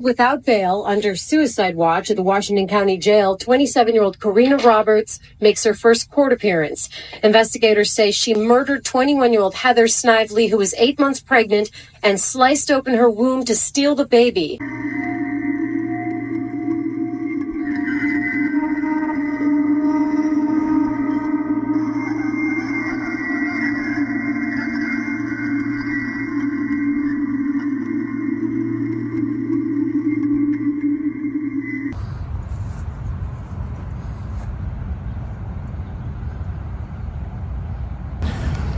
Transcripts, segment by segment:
held without bail under suicide watch at the Washington County Jail, 27-year-old Karina Roberts makes her first court appearance. Investigators say she murdered 21-year-old Heather Snively, who was 8 months pregnant, and sliced open her womb to steal the baby.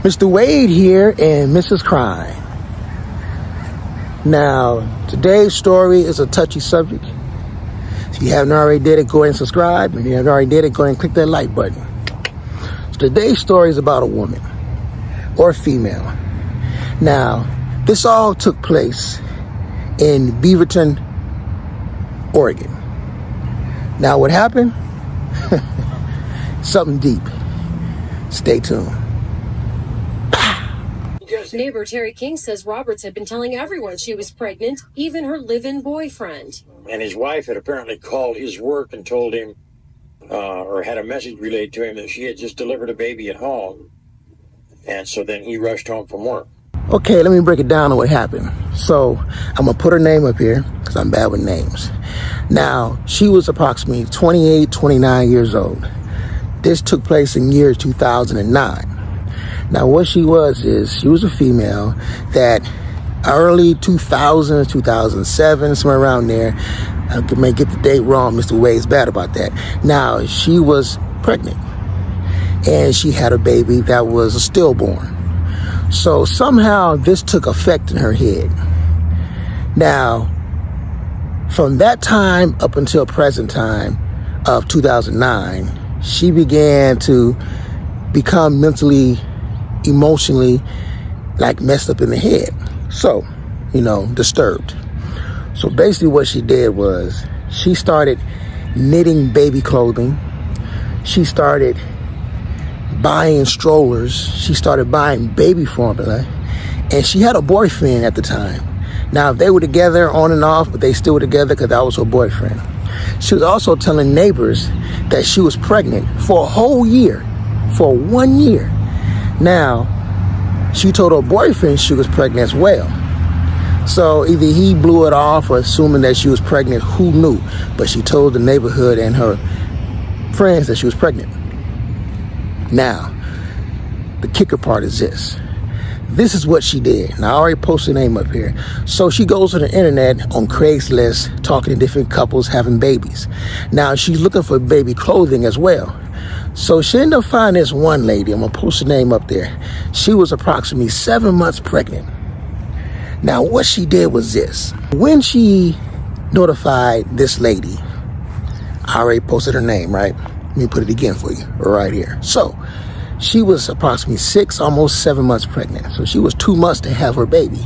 Mr. Wade here and Mrs. Crime. Now, today's story is a touchy subject. If you haven't already did it, go ahead and subscribe. If you haven't already did it, go ahead and click that like button. So today's story is about a woman or a female. Now, this all took place in Beaverton, Oregon. Now, what happened? Something deep. Stay tuned. Neighbor Terry King says Roberts had been telling everyone she was pregnant, even her live-in boyfriend. And his wife had apparently called his work and told him, or had a message relayed to him that she had just delivered a baby at home. And so then he rushed home from work. Okay, let me break it down on what happened. So I'm going to put her name up here because I'm bad with names. Now, she was approximately 28, 29 years old. This took place in year 2009. Now, what she was is she was a female that early 2000s, 2007, somewhere around there. I may get the date wrong. Mr. Wade's bad about that. Now, she was pregnant and she had a baby that was a stillborn. So somehow this took effect in her head. Now, from that time up until present time of 2009, she began to become mentally, emotionally, like messed up in the head. So, disturbed. So basically what she did was she started knitting baby clothing. She started buying strollers. She started buying baby formula. And she had a boyfriend at the time. Now, they were together on and off, but they still were together because that was her boyfriend. She was also telling neighbors that she was pregnant for a whole year, for 1 year. Now, she told her boyfriend she was pregnant as well. So either he blew it off or assuming that she was pregnant, who knew? But she told the neighborhood and her friends that she was pregnant. Now, the kicker part is this. This is what she did. Now, I already posted her name up here. So she goes to the internet on Craigslist, talking to different couples having babies. Now, she's looking for baby clothing as well. So she ended up finding this one lady. I'm going to post her name up there. She was approximately 7 months pregnant. Now, what she did was this. When she notified this lady, I already posted her name, right? Let me put it again for you right here. So she was approximately 6, almost 7 months pregnant. So she was 2 months to have her baby.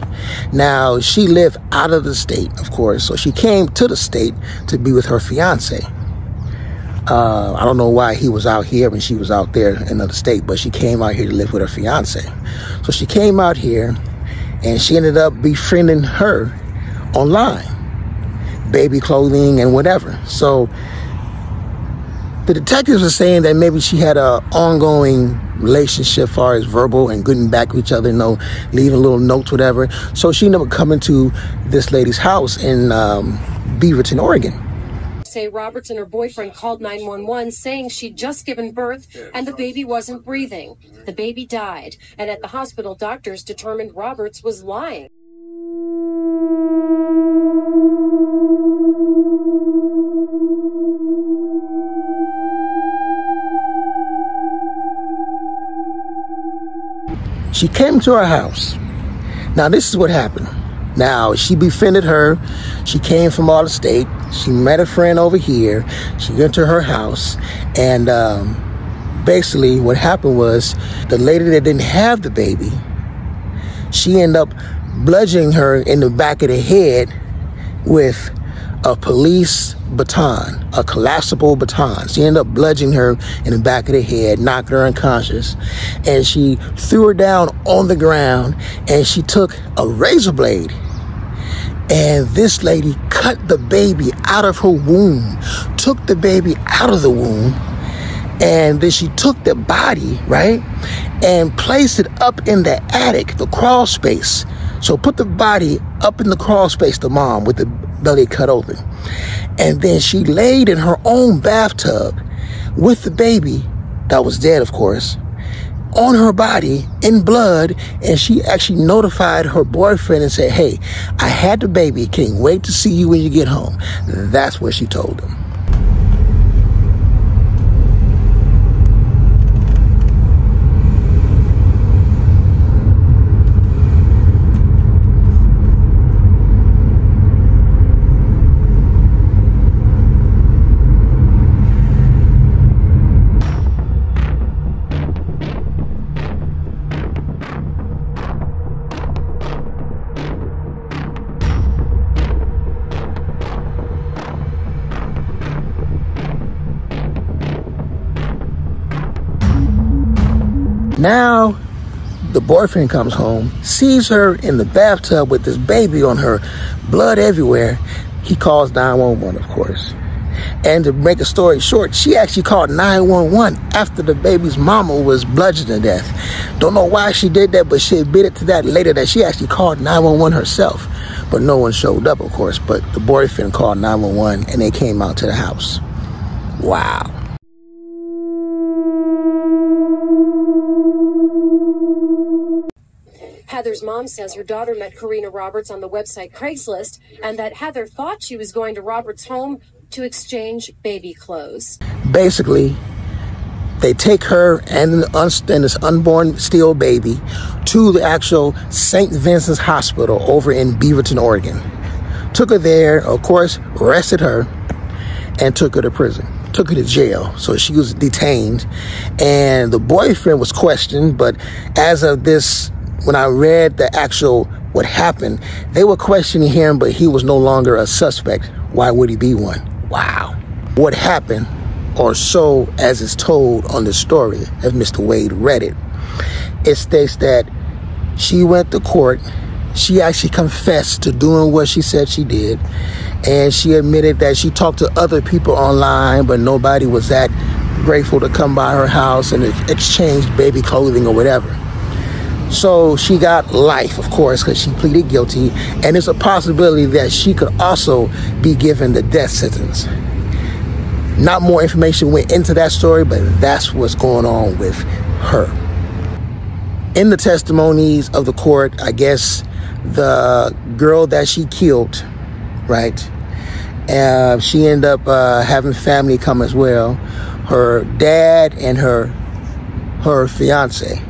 Now, she lived out of the state, of course. So she came to the state to be with her fiance. I don't know why he was out here when she was out there in another state, but she came out here to live with her fiance. So she came out here and she ended up befriending her online, baby clothing and whatever. So the detectives are saying that maybe she had an ongoing relationship as far as verbal and getting back with each other, leaving little notes, whatever. So she ended up coming to this lady's house in Beaverton, Oregon. Say Roberts and her boyfriend called 911 saying she'd just given birth and the baby wasn't breathing. The baby died, and at the hospital, doctors determined Roberts was lying. She came to our house. Now, this is what happened. Now, she befriended her. She came from out of state. She met a friend over here. She went to her house. And basically what happened was the lady that didn't have the baby, she ended up bludgeoning her in the back of the head with a police baton, a collapsible baton. She ended up bludgeoning her in the back of the head, knocked her unconscious. And she threw her down on the ground and she took a razor blade And this lady cut the baby out of her womb, took the baby out of the womb, and then she took the body, right, and placed it up in the attic, the crawl space. So put the body up in the crawl space, the mom, with the belly cut open. And then she laid in her own bathtub with the baby, that was dead, of course, on her body in blood. And she actually notified her boyfriend and said, hey, I had the baby. Can't wait to see you when you get home. That's what she told him. Now, the boyfriend comes home, sees her in the bathtub with this baby on her, blood everywhere. He calls 911, of course. And to make a story short, she actually called 911 after the baby's mama was bludgeoned to death. Don't know why she did that, but she admitted to that later that she actually called 911 herself. But no one showed up, of course. But the boyfriend called 911 and they came out to the house. Wow. Heather's mom says her daughter met Karina Roberts on the website Craigslist and that Heather thought she was going to Roberts' home to exchange baby clothes. Basically, they take her and this unborn still baby to the actual St. Vincent's Hospital over in Beaverton, Oregon. Took her there, of course, arrested her, and took her to prison. Took her to jail. So she was detained. And the boyfriend was questioned, but as of this, when I read the actual what happened, they were questioning him, but he was no longer a suspect. Why would he be one? Wow. What happened, or so as it's told on the story, as Mr. Wade read it, it states that she went to court. She actually confessed to doing what she said she did. And she admitted that she talked to other people online, but nobody was that grateful to come by her house and exchange baby clothing or whatever. So she got life, of course, because she pleaded guilty. And there's a possibility that she could also be given the death sentence. Not more information went into that story, but that's what's going on with her. In the testimonies of the court, I guess the girl that she killed, right, she ended up having family come as well. Her dad and her fiance.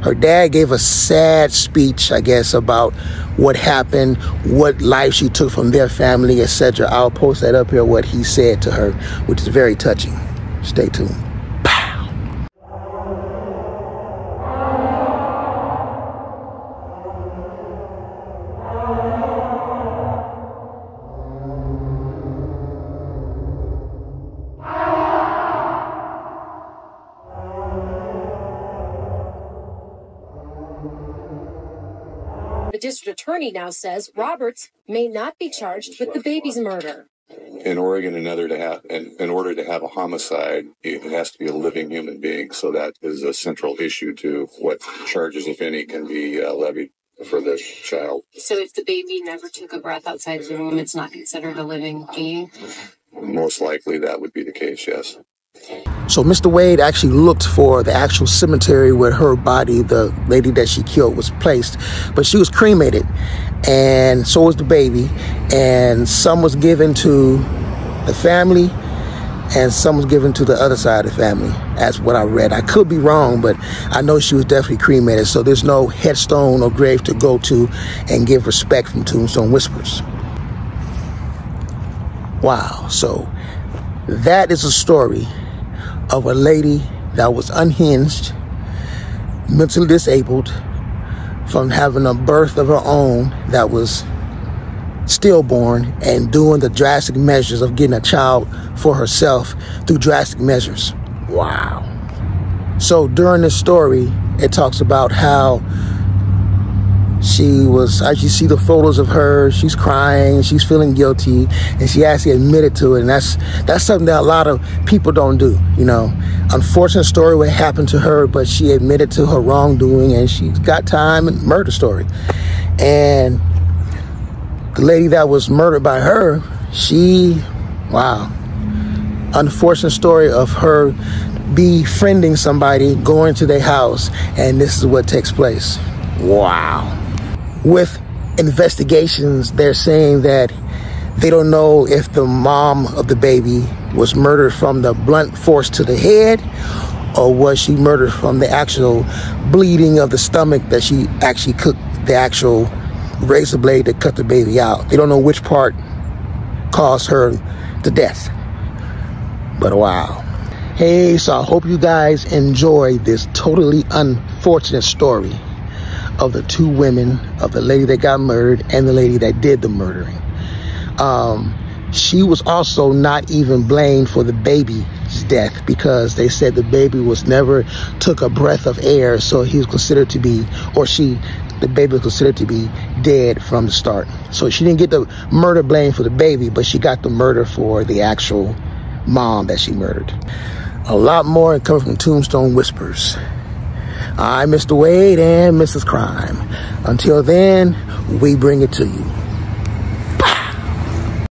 Her dad gave a sad speech, I guess, about what happened, what life she took from their family, etc. I'll post that up here, what he said to her, which is very touching. Stay tuned. Pow. The district attorney now says Roberts may not be charged with the baby's murder. In Oregon, in order to have a homicide, it has to be a living human being. So that is a central issue to what charges, if any, can be levied for this child. So if the baby never took a breath outside the womb, it's not considered a living being? Most likely that would be the case, yes. So Mr. Wade actually looked for the actual cemetery where her body, the lady that she killed, was placed. But she was cremated, and so was the baby. And some was given to the family, and some was given to the other side of the family. That's what I read. I could be wrong, but I know she was definitely cremated. So there's no headstone or grave to go to and give respect from Tombstone Whispers. Wow. So that is a story of a lady that was unhinged, mentally disabled, from having a birth of her own that was stillborn, and doing the drastic measures of getting a child for herself through drastic measures. Wow. So during this story, it talks about how She was, as you see the photos of her, she's crying, she's feeling guilty, and she actually admitted to it. And that's something that a lot of people don't do, you know. Unfortunate story what happened to her, but she admitted to her wrongdoing, and she's got time and murder story. And the lady that was murdered by her, wow. Unfortunate story of her befriending somebody, going to their house, and this is what takes place. Wow. With investigations, they're saying that they don't know if the mom of the baby was murdered from the blunt force to the head, or was she murdered from the actual bleeding of the stomach that she actually cooked the actual razor blade that cut the baby out. They don't know which part caused her to death. But wow. Hey, so I hope you guys enjoy this totally unfortunate story of the two women, of the lady that got murdered and the lady that did the murdering. She was also not even blamed for the baby's death, because they said the baby was never took a breath of air, so he was considered to be, the baby was considered to be dead from the start. So she didn't get the murder blame for the baby, but she got the murder for the actual mom that she murdered. A lot more coming from Tombstone Whispers. I'm Mr. Wade and Mrs. Crime. Until then, we bring it to you.